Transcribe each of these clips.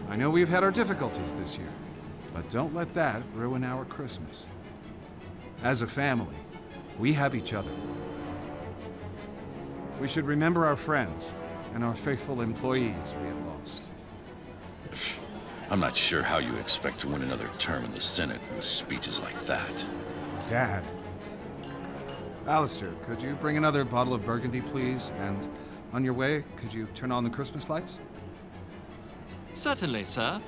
I know we've had our difficulties this year, but don't let that ruin our Christmas. As a family, we have each other. We should remember our friends and our faithful employees we have lost. I'm not sure how you expect to win another term in the Senate with speeches like that. Dad. Alistair, could you bring another bottle of Burgundy, please? And on your way, could you turn on the Christmas lights? Certainly, sir.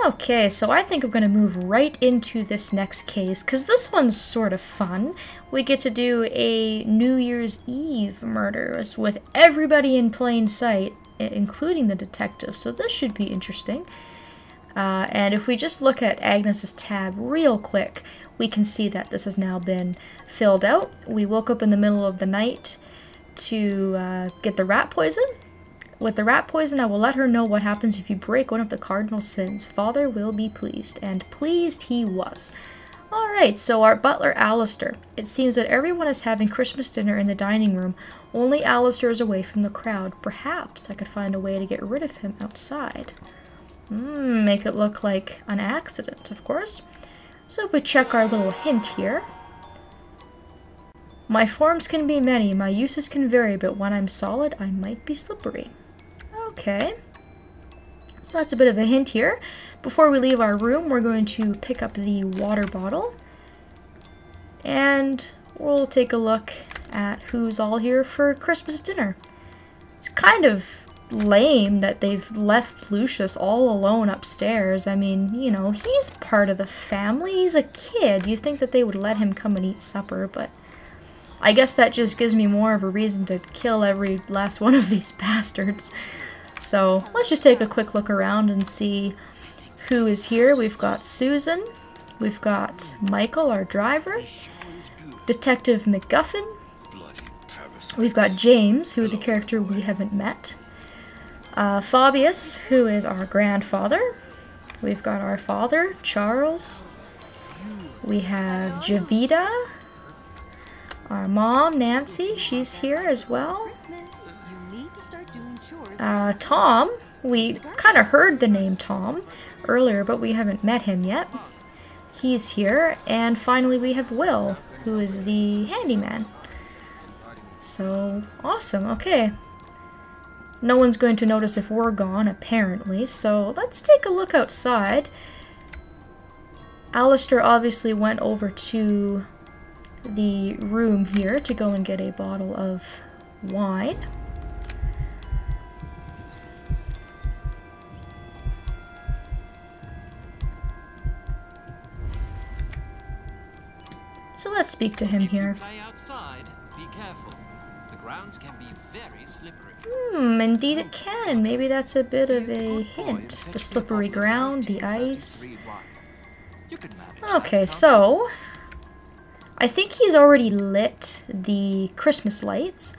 Okay, so I think I'm going to move right into this next case, because this one's sort of fun. We get to do a New Year's Eve murder with everybody in plain sight, including the detective, so this should be interesting. And if we just look at Agnes's tab real quick, we can see that this has now been filled out. We woke up in the middle of the night to get the rat poison. With the rat poison, I will let her know what happens if you break one of the cardinal sins. Father will be pleased. And pleased he was. Alright, so our butler, Alistair. It seems that everyone is having Christmas dinner in the dining room. Only Alistair is away from the crowd. Perhaps I could find a way to get rid of him outside. Make it look like an accident, of course. So if we check our little hint here. My forms can be many, my uses can vary, but when I'm solid, I might be slippery. Okay. So that's a bit of a hint here. Before we leave our room, we're going to pick up the water bottle. And we'll take a look at who's all here for Christmas dinner. It's kind of lame that they've left Lucius all alone upstairs. I mean, you know, he's part of the family. He's a kid. You'd think that they would let him come and eat supper, but I guess that just gives me more of a reason to kill every last one of these bastards. So let's just take a quick look around and see who is here. We've got Susan. We've got Michael, our driver. Detective McGuffin. We've got James, who is a character we haven't met. Fabius, who is our grandfather. We've got our father, Charles. We have Javita. Our mom, Nancy, she's here as well. Tom, we kind of heard the name Tom earlier, but we haven't met him yet. He's here. And finally we have Will, who is the handyman. So, awesome, okay. No one's going to notice if we're gone, apparently, so let's take a look outside. Alistair obviously went over to the room here to go and get a bottle of wine. So let's speak to him here. Play outside, be careful. The ground can be very slippery. Indeed it can. Maybe that's a bit of a hint. The slippery ground, the ice. Okay, so I think he's already lit the Christmas lights,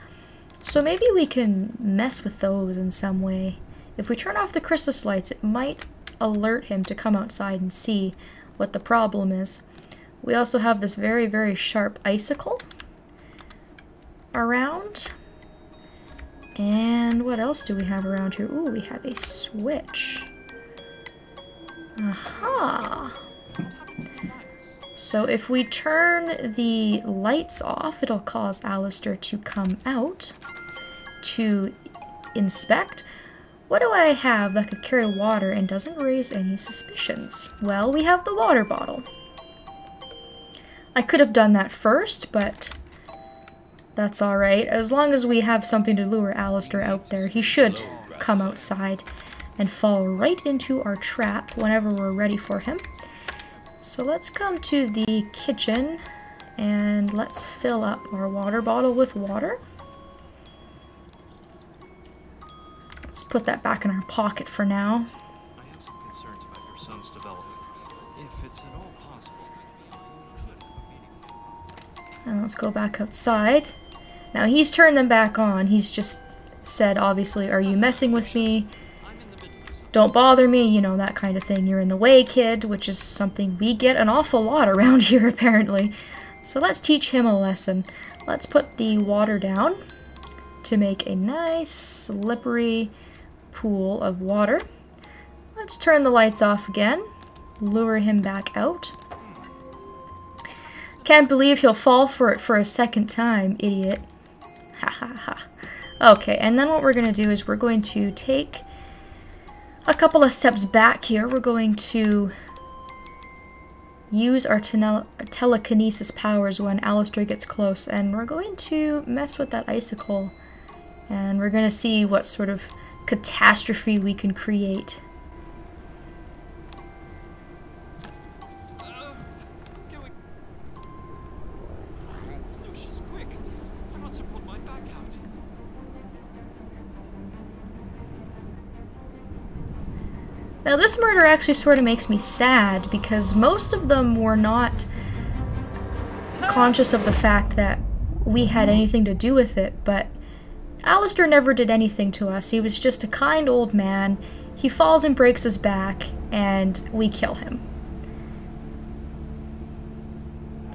so maybe we can mess with those in some way. If we turn off the Christmas lights, it might alert him to come outside and see what the problem is. We also have this very, very sharp icicle around. And what else do we have around here? Ooh, we have a switch. Aha! So if we turn the lights off, it'll cause Alistair to come out to inspect. What do I have that could carry water and doesn't raise any suspicions? Well, we have the water bottle. I could have done that first, but that's alright. As long as we have something to lure Alistair out there, he should come outside and fall right into our trap whenever we're ready for him. So let's come to the kitchen and let's fill up our water bottle with water. Let's put that back in our pocket for now. I have some concerns about your son's development. If it's at all possible, And let's go back outside. Now he's turned them back on. He's just said, obviously, are you messing with me? Don't bother me, you know, that kind of thing. You're in the way, kid, which is something we get an awful lot around here, apparently. So let's teach him a lesson. Let's put the water down to make a nice, slippery pool of water. Let's turn the lights off again. Lure him back out. Can't believe he'll fall for it for a second time, idiot. Ha ha ha. Okay, and then what we're going to do is we're going to take a couple of steps back here. We're going to use our telekinesis powers when Alistair gets close, and we're going to mess with that icicle, and we're going to see what sort of catastrophe we can create. Lucius, quick! I must have put my back out. Now this murder actually sort of makes me sad, because most of them were not conscious of the fact that we had anything to do with it, but Alistair never did anything to us. He was just a kind old man. He falls and breaks his back, and we kill him.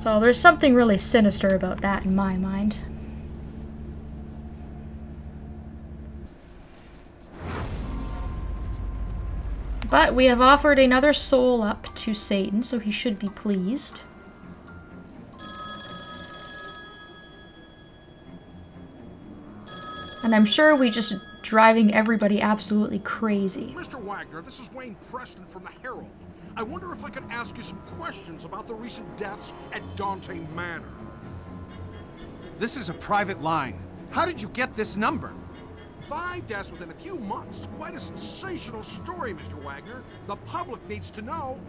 So there's something really sinister about that in my mind. But we have offered another soul up to Satan, so he should be pleased. And I'm sure we just driving everybody absolutely crazy. Mr. Wagner, this is Wayne Preston from the Herald. I wonder if I could ask you some questions about the recent deaths at Dante Manor. This is a private line. How did you get this number? 5 deaths within a few months. It's quite a sensational story, Mr. Wagner. The public needs to know.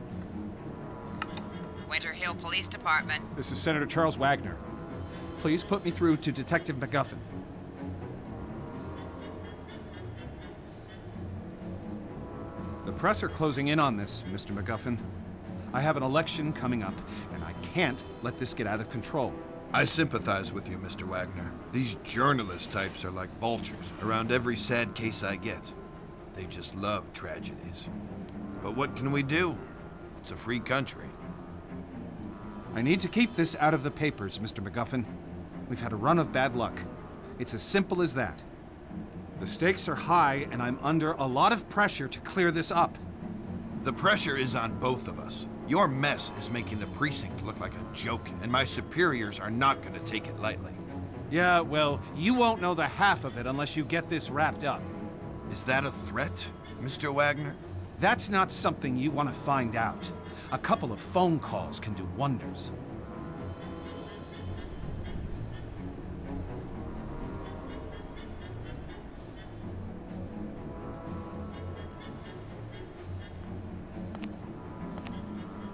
Winter Hill Police Department. This is Senator Charles Wagner. Please put me through to Detective MacGuffin. The press are closing in on this, Mr. MacGuffin. I have an election coming up, and I can't let this get out of control. I sympathize with you, Mr. Wagner. These journalist types are like vultures around every sad case I get. They just love tragedies. But what can we do? It's a free country. I need to keep this out of the papers, Mr. MacGuffin. We've had a run of bad luck. It's as simple as that. The stakes are high, and I'm under a lot of pressure to clear this up. The pressure is on both of us. Your mess is making the precinct look like a joke, and my superiors are not going to take it lightly. Yeah, well, you won't know the half of it unless you get this wrapped up. Is that a threat, Mr. Wagner? That's not something you want to find out. A couple of phone calls can do wonders.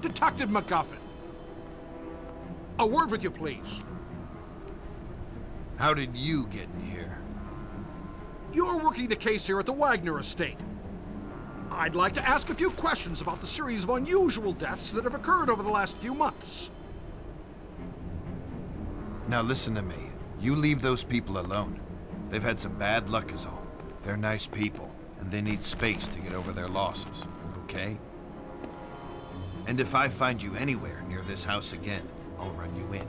Detective MacGuffin. A word with you, please. How did you get in here? You're working the case here at the Wagner estate. I'd like to ask a few questions about the series of unusual deaths that have occurred over the last few months. Now listen to me. You leave those people alone. They've had some bad luck is all. They're nice people, and they need space to get over their losses, okay? And if I find you anywhere near this house again, I'll run you in.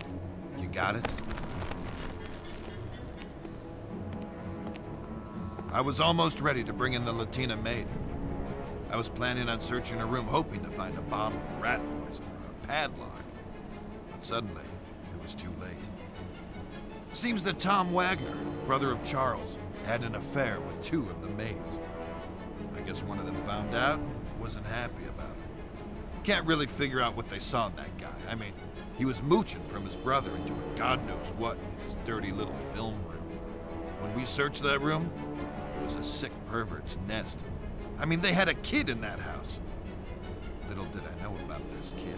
You got it? I was almost ready to bring in the Latina maid. I was planning on searching her room, hoping to find a bottle of rat poison or a padlock. But suddenly, it was too late. Seems that Tom Wagner, brother of Charles, had an affair with 2 of the maids. I guess one of them found out and wasn't happy about it. Can't really figure out what they saw in that guy. I mean, he was mooching from his brother and doing God knows what in his dirty little film room. When we searched that room, it was a sick pervert's nest. I mean, they had a kid in that house. Little did I know about this kid.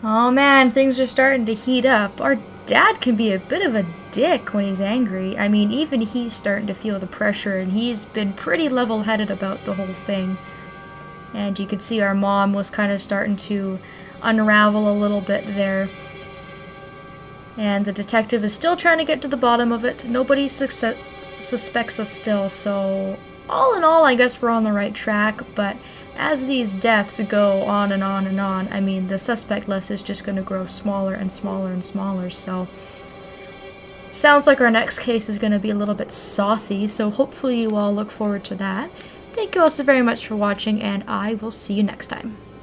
Oh man, things are starting to heat up. Our dad can be a bit of a dick when he's angry. I mean, even he's starting to feel the pressure, and he's been pretty level-headed about the whole thing. And you can see our mom was kind of starting to unravel a little bit there. And the detective is still trying to get to the bottom of it. Nobody suspects us still, so all in all, I guess we're on the right track, but as these deaths go on and on and on, I mean, the suspect list is just going to grow smaller and smaller and smaller, so sounds like our next case is going to be a little bit saucy, so hopefully you all look forward to that. Thank you all so very much for watching, and I will see you next time.